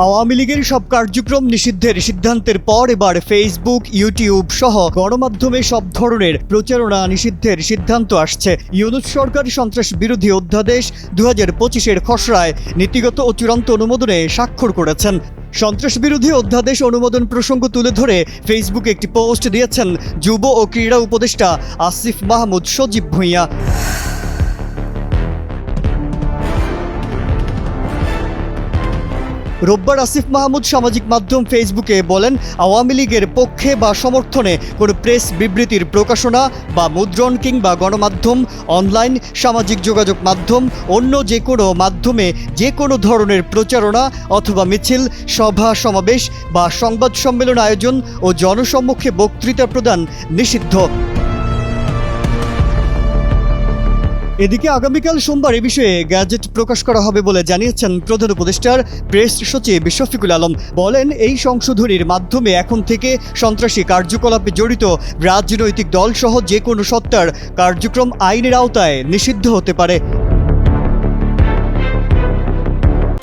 আওয়ামী লীগের সব কার্যক্রম নিষিদ্ধের সিদ্ধান্তের পর এবার ফেসবুক, ইউটিউব সহ গণমাধ্যমে সব ধরনের প্রচারণা নিষিদ্ধের সিদ্ধান্ত আসছে। ইউনূস সরকার সন্ত্রাস বিরোধী অধ্যাদেশ 2025-এর খসড়ায় নীতিগত ও চূড়ান্ত অনুমোদনে স্বাক্ষর করেছেন। সন্ত্রাস বিরোধী অধ্যাদেশ অনুমোদন প্রসঙ্গ তুলে ধরে ফেসবুকে একটি পোস্ট দিয়েছেন যুব ও ক্রীড়া উপদেষ্টা আসিফ মাহমুদ সজীব ভূঁইয়া। রোববার আসিফ মাহমুদ সামাজিক মাধ্যম ফেসবুকে বলেন, আওয়ামী লীগের পক্ষে বা সমর্থনে কোনো প্রেস বিবৃতির প্রকাশনা বা মুদ্রণ কিংবা গণমাধ্যম, অনলাইন, সামাজিক যোগাযোগ মাধ্যম, অন্য যে কোনো মাধ্যমে যে কোনো ধরনের প্রচারণা অথবা মিছিল, সভা সমাবেশ বা সংবাদ সম্মেলন আয়োজন ও জনসম্মুখে বক্তৃতা প্রদান নিষিদ্ধ। এদিকে আগামীকাল সোমবার এ বিষয়ে গ্যাজেট প্রকাশ করা হবে বলে জানিয়েছেন প্রধান উপদেষ্টার প্রেস সচিব শফিকুল আলম। বলেন, এই সংশোধনীর মাধ্যমে এখন থেকে সন্ত্রাসী কার্যকলাপে জড়িত রাজনৈতিক দলসহ যে কোনো সত্তার কার্যক্রম আইনের আওতায় নিষিদ্ধ হতে পারে।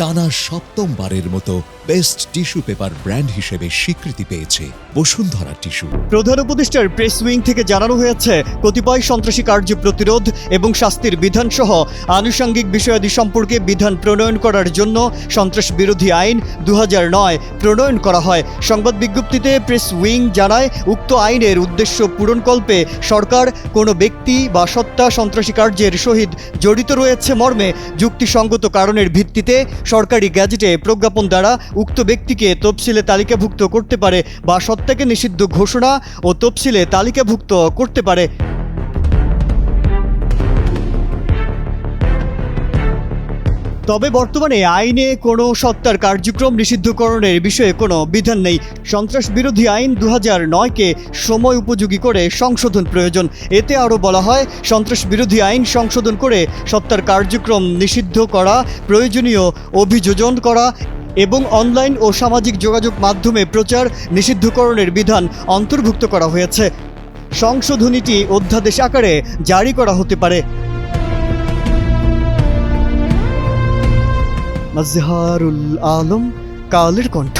টানা সপ্তমবারের মতো বেস্ট টিস্যু পেপার ব্র্যান্ড হিসেবে স্বীকৃতি পেয়েছে বসুন্ধরা টিস্যু। প্রধান উপদেষ্টার প্রেস উইং থেকে জানানো হয়েছে, কতিপয় সন্ত্রাসী কার্য প্রতিরোধ এবং শাস্তির বিধান সহ আনুষঙ্গিক বিষয়াদি সম্পর্কে বিধান প্রণয়ন করার জন্য সন্ত্রাস বিরোধী আইন 2009 প্রণয়ন করা হয়। সংবাদ বিজ্ঞপ্তিতে প্রেস উইং জানায়, উক্ত আইনের উদ্দেশ্য পূরণকল্পে সরকার কোনো ব্যক্তি বা সত্তা সন্ত্রাসী কার্যের সহিত জড়িত রয়েছে মর্মে যুক্তিসঙ্গত কারণের ভিত্তিতে সরকারি গ্যাজেটে প্রজ্ঞাপন দ্বারা উক্ত ব্যক্তিকে তফসিলে তালিকাভুক্ত করতে পারে বা সত্তাকে নিষিদ্ধ ঘোষণা ও তফসিলে তালিকাভুক্ত করতে পারে। তবে বর্তমানে আইনে কোনো সত্তার কার্যক্রম নিষিদ্ধকরণের বিষয়ে কোনো বিধান নেই। সন্ত্রাস বিরোধী আইন 2009-কে সময় উপযোগী করে সংশোধন প্রয়োজন। এতে আরও বলা হয়, সন্ত্রাস বিরোধী আইন সংশোধন করে সত্তার কার্যক্রম নিষিদ্ধ করা, প্রয়োজনীয় অভিযোজন করা এবং অনলাইন ও সামাজিক যোগাযোগ মাধ্যমে প্রচার নিষিদ্ধকরণের বিধান অন্তর্ভুক্ত করা হয়েছে। সংশোধনীটি অধ্যাদেশ আকারে জারি করা হতে পারে। মাজহারুল আলম, কালের কণ্ঠ।